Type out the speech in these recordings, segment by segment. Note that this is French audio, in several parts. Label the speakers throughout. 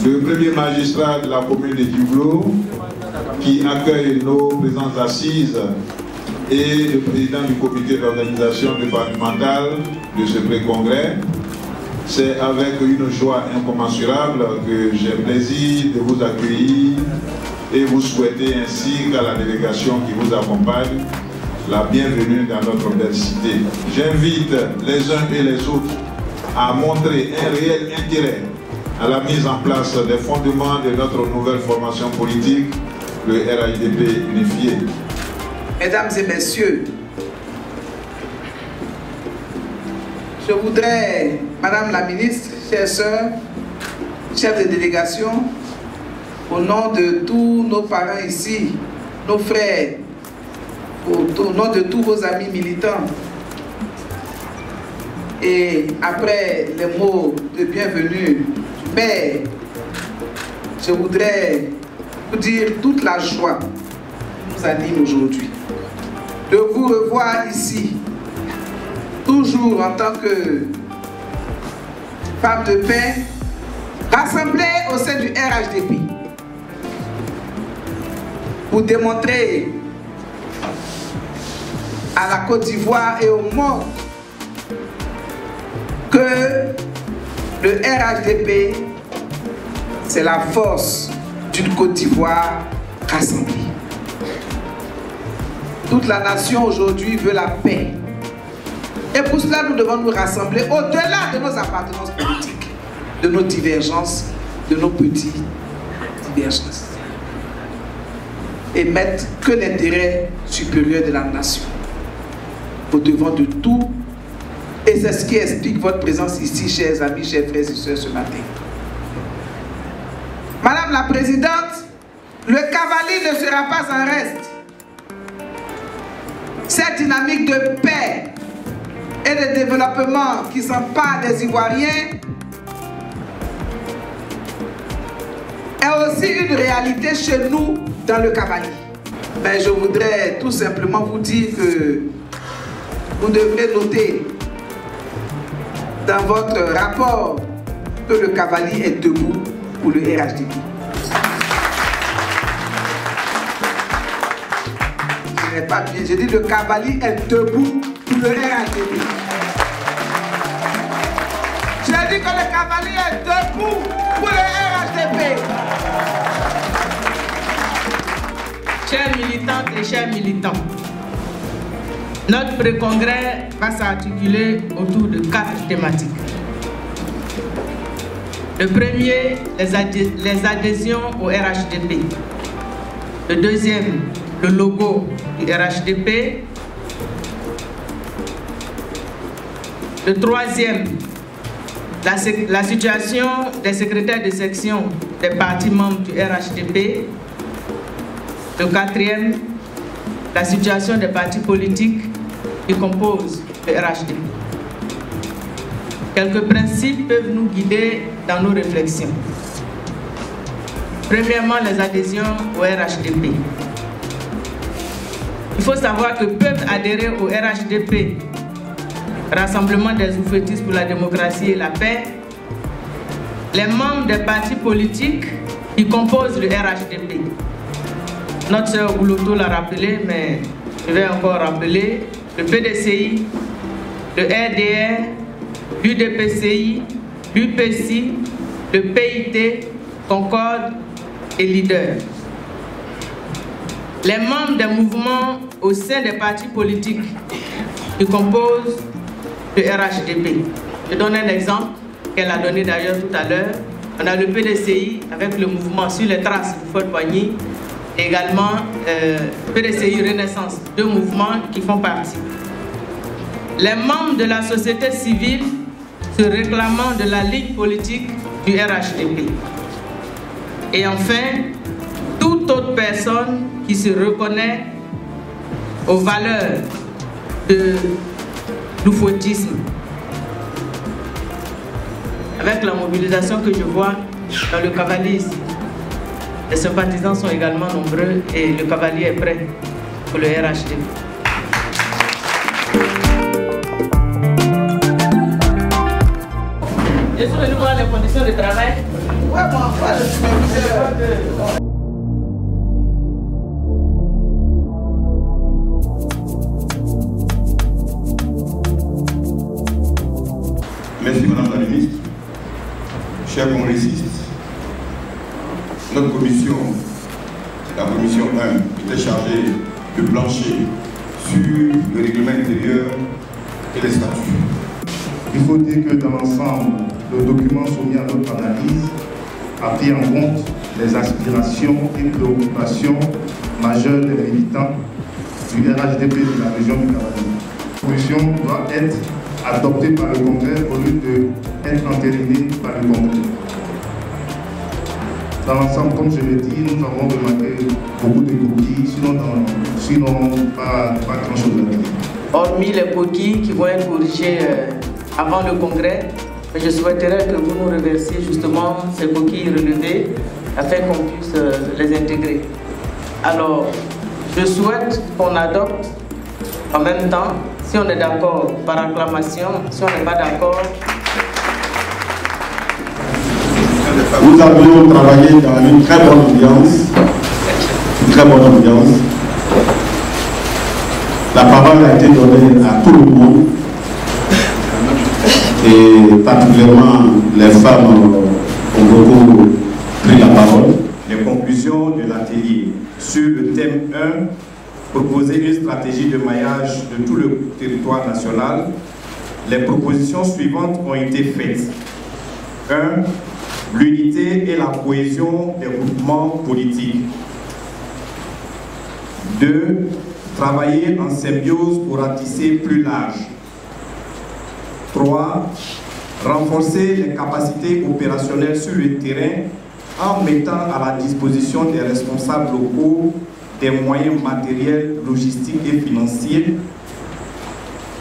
Speaker 1: Le premier magistrat de la commune de Diouglo, qui accueille nos présences assises, et le président du comité d'organisation départementale de ce pré-congrès. C'est avec une joie incommensurable que j'ai le plaisir de vous accueillir et vous souhaiter ainsi qu'à la délégation qui vous accompagne la bienvenue dans notre belle cité. J'invite les uns et les autres à montrer un réel intérêt à la mise en place des fondements de notre nouvelle formation politique, le RHDP unifié.
Speaker 2: Mesdames et messieurs, je voudrais, Madame la ministre, chères sœurs, chefs de délégation, au nom de tous nos parents ici, nos frères, au nom de tous vos amis militants, et après les mots de bienvenue du Père, je voudrais vous dire toute la joie qui nous anime aujourd'hui. De vous revoir ici, toujours en tant que femme de paix, rassemblée au sein du RHDP, pour démontrer à la Côte d'Ivoire et au monde que le RHDP, c'est la force d'une Côte d'Ivoire rassemblée. Toute la nation aujourd'hui veut la paix. Et pour cela, nous devons nous rassembler au-delà de nos appartenances politiques, de nos divergences, de nos petites divergences. Et mettre que l'intérêt supérieur de la nation au devant de tout. Et c'est ce qui explique votre présence ici, chers amis, chers frères et sœurs, ce matin. Madame la Présidente, le cavalier ne sera pas en reste. Cette dynamique de paix et de développement qui s'empare des Ivoiriens est aussi une réalité chez nous dans le cavalier. Mais je voudrais tout simplement vous dire que vous devrez noter dans votre rapport que le cavalier est debout pour le RHDP. Je n'ai pas bien, j'ai dit le cavalier est debout pour le RHDP. J'ai dit que le cavalier est debout pour le RHDP.
Speaker 3: Chères militantes et chers militants, notre pré-congrès va s'articuler autour de 4 thématiques. Le premier, les adhésions au RHDP. Le deuxième, le logo du RHDP. Le troisième, la situation des secrétaires de section des partis membres du RHDP. Le quatrième, la situation des partis politiques qui composent le RHDP. Quelques principes peuvent nous guider dans nos réflexions. Premièrement, les adhésions au RHDP. Il faut savoir que peuvent adhérer au RHDP, Rassemblement des oufettistes pour la démocratie et la paix, les membres des partis politiques qui composent le RHDP. Notre sœur Ouloto l'a rappelé, mais je vais encore rappeler, le PDCI, le RDR, l'UDPCI, l'UPCI, le PIT, Concorde et Leader. Les membres des mouvements au sein des partis politiques qui composent le RHDP. Je donne un exemple qu'elle a donné d'ailleurs tout à l'heure. On a le PDCI avec le mouvement Sur les traces du Houphouët-Boigny, également PDCI Renaissance, 2 mouvements qui font partie. les membres de la société civile se réclamant de la ligne politique du RHDP. Et enfin, toute autre personne qui se reconnaît aux valeurs de l'oufouettisme. Avec la mobilisation que je vois dans le cavalier ici, les sympathisants sont également nombreux et le cavalier est prêt pour le RHDP. Je suis venu voir les conditions de travail.
Speaker 2: Ouais, moi, je suis
Speaker 4: Merci Madame la Ministre. Chers congressistes, notre commission, la commission 1, était chargée de plancher sur le règlement intérieur et les statuts.
Speaker 5: Il faut dire que dans l'ensemble, le document soumis à notre analyse a pris en compte les aspirations et préoccupations majeures des militants du RHDP de la région du Cavalier. La commission doit être adoptée par le Congrès au lieu d'être entérinée par le Congrès. Dans l'ensemble, comme je l'ai dit, nous avons remarqué beaucoup de coquilles, sinon pas grand-chose à dire.
Speaker 3: Hormis les coquilles qui vont être corrigées avant le Congrès, je souhaiterais que vous nous reversiez justement ces coquilles relevées afin qu'on puisse les intégrer. Alors, je souhaite qu'on adopte en même temps, si on est d'accord par acclamation, si on n'est pas d'accord.
Speaker 5: Nous avions travaillé dans une très bonne ambiance. La parole a été donnée à tout le monde. Et particulièrement les femmes ont beaucoup pris la parole.
Speaker 4: Les conclusions de l'atelier sur le thème 1, proposer une stratégie de maillage de tout le territoire national. Les propositions suivantes ont été faites. 1. L'unité et la cohésion des groupements politiques. 2. Travailler en symbiose pour ratisser plus large. 3. Renforcer les capacités opérationnelles sur le terrain en mettant à la disposition des responsables locaux des moyens matériels, logistiques et financiers.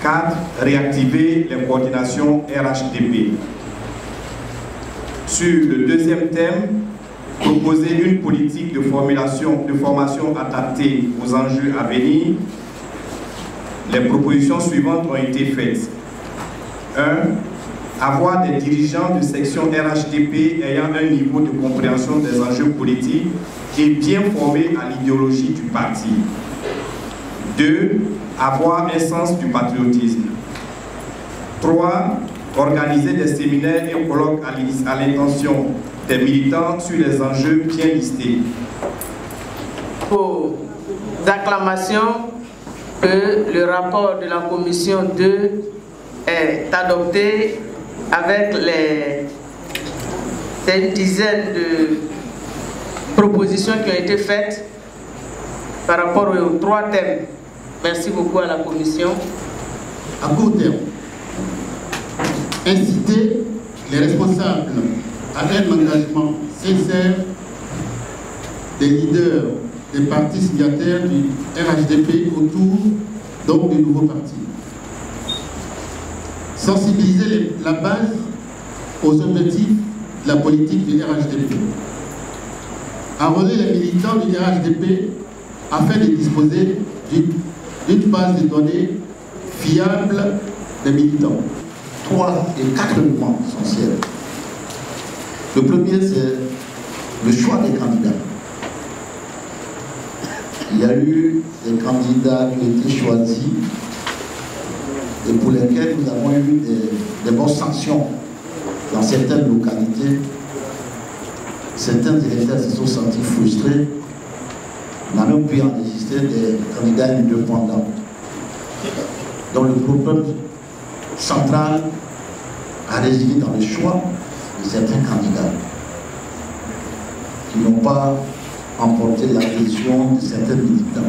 Speaker 4: 4. Réactiver les coordinations RHDP. Sur le deuxième thème, proposer une politique de formation adaptée aux enjeux à venir. Les propositions suivantes ont été faites. 1. Avoir des dirigeants de section RHDP ayant un niveau de compréhension des enjeux politiques et bien formés à l'idéologie du parti. 2. Avoir un sens du patriotisme. 3. Organiser des séminaires et colloques à l'intention des militants sur les enjeux bien listés.
Speaker 3: Aux acclamations que le rapport de la commission 2 est adopté avec une dizaine de propositions qui ont été faites par rapport aux 3 thèmes. Merci beaucoup à la commission.
Speaker 6: À court terme, inciter les responsables à un engagement sincère des leaders des partis signataires du RHDP autour donc du nouveau parti. Sensibiliser la base aux objectifs de la politique du RHDP. Enrôler les militants du RHDP afin de disposer d'une base de données fiable des militants.
Speaker 7: 3 et 4 éléments essentiels. Le premier, c'est le choix des candidats. Il y a eu des candidats qui ont été choisis et pour lesquels nous avons eu des bonnes sanctions dans certaines localités. Certains électeurs se sont sentis frustrés. On a même pu enregistrer des candidats indépendants. Donc le problème central a résidé dans le choix de certains candidats qui n'ont pas emporté l'adhésion de certains militants.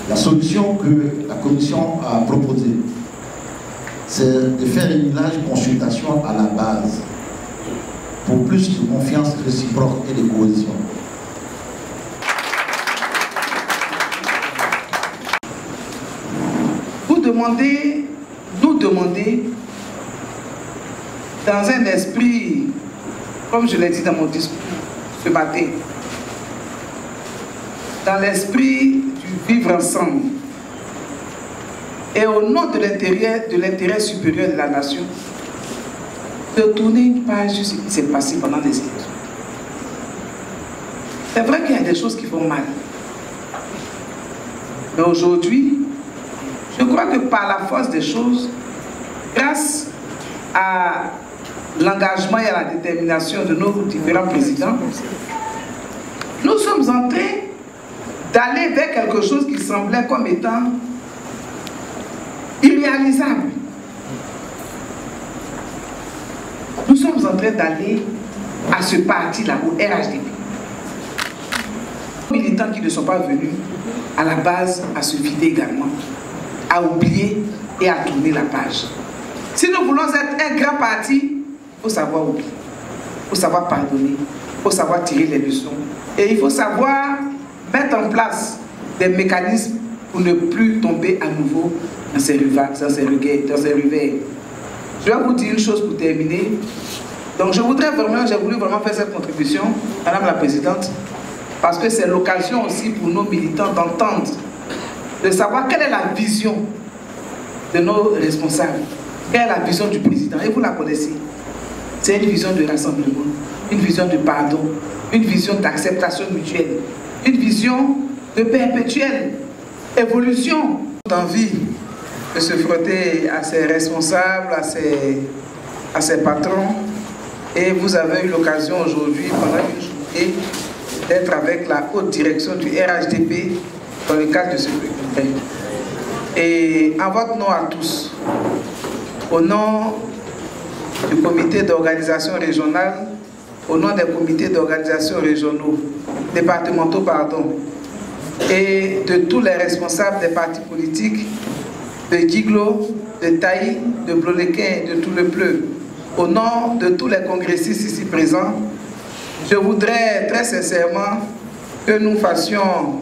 Speaker 7: La solution que la Commission a proposée c'est de faire une large consultation à la base pour plus de confiance réciproque et de cohésion.
Speaker 2: Nous demander, dans un esprit, comme je l'ai dit dans mon discours ce matin, dans l'esprit du vivre ensemble et au nom de l'intérêt supérieur de la nation, de tourner une page sur ce qui s'est passé pendant les élections. C'est vrai qu'il y a des choses qui font mal. Mais aujourd'hui, je crois que par la force des choses, grâce à l'engagement et à la détermination de nos différents présidents, nous sommes en train d'aller vers quelque chose qui semblait comme étant irréalisable. Nous sommes en train d'aller à ce parti-là, au RHDP. Les militants qui ne sont pas venus à la base à se vider également, à oublier et à tourner la page. Si nous voulons être un grand parti, il faut savoir oublier, il faut savoir pardonner, il faut savoir tirer les leçons et il faut savoir mettre en place des mécanismes pour ne plus tomber à nouveau dans ces revers. Je vais vous dire une chose pour terminer. Donc j'ai voulu vraiment faire cette contribution, Madame la Présidente, parce que c'est l'occasion aussi pour nos militants d'entendre, de savoir quelle est la vision de nos responsables, quelle est la vision du président, et vous la connaissez. C'est une vision de rassemblement, une vision de pardon, une vision d'acceptation mutuelle, une vision de perpétuelle évolution, d'envie de se frotter à ses responsables, à ses patrons. Et vous avez eu l'occasion aujourd'hui, pendant une journée, d'être avec la haute direction du RHDP dans le cadre de ce congrès. Et en votre nom à tous, au nom du comité d'organisation régionale, au nom des comités d'organisation régionaux, départementaux, pardon, et de tous les responsables des partis politiques, de Giglo, de Taï, de Blolequin, de tout le Pleu, au nom de tous les congressistes ici présents, je voudrais très sincèrement que nous fassions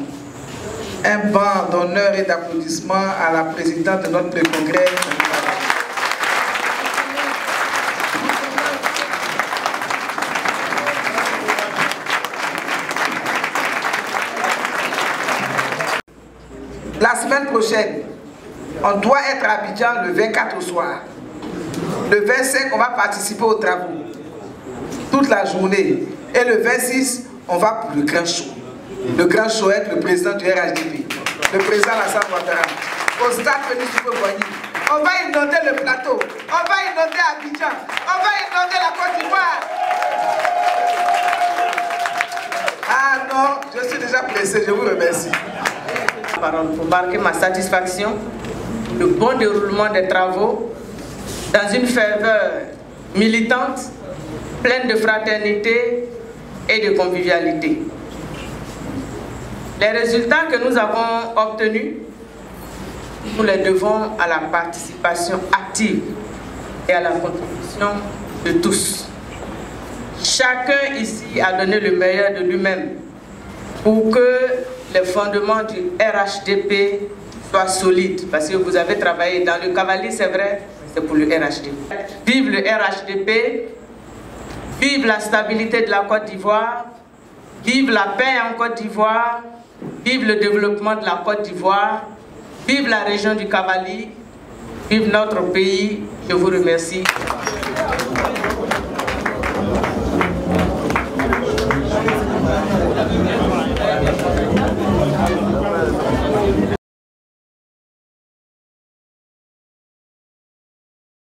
Speaker 2: un banc d'honneur et d'applaudissements à la présidente de notre congrès. La semaine prochaine, on doit être à Abidjan le 24 au soir. Le 25, on va participer aux travaux toute la journée. Et le 26, on va pour le grand show. Le grand show avec le président du RHDP, le président Alassane Ouattara, au stade Félix Houphouët-Boigny. On va inonder le plateau, on va inonder Abidjan, on va inonder la Côte d'Ivoire. Ah non, je suis déjà pressé, je vous remercie.
Speaker 3: Pour marquer ma satisfaction, le bon déroulement des travaux dans une ferveur militante, pleine de fraternité et de convivialité. Les résultats que nous avons obtenus, nous les devons à la participation active et à la contribution de tous. Chacun ici a donné le meilleur de lui-même pour que les fondements du RHDP soient solides. Parce que vous avez travaillé dans le cavalier, c'est vrai, c'est pour le RHDP. Vive le RHDP, vive la stabilité de la Côte d'Ivoire, vive la paix en Côte d'Ivoire, vive le développement de la Côte d'Ivoire, vive la région du Cavalier, vive notre pays. Je vous remercie.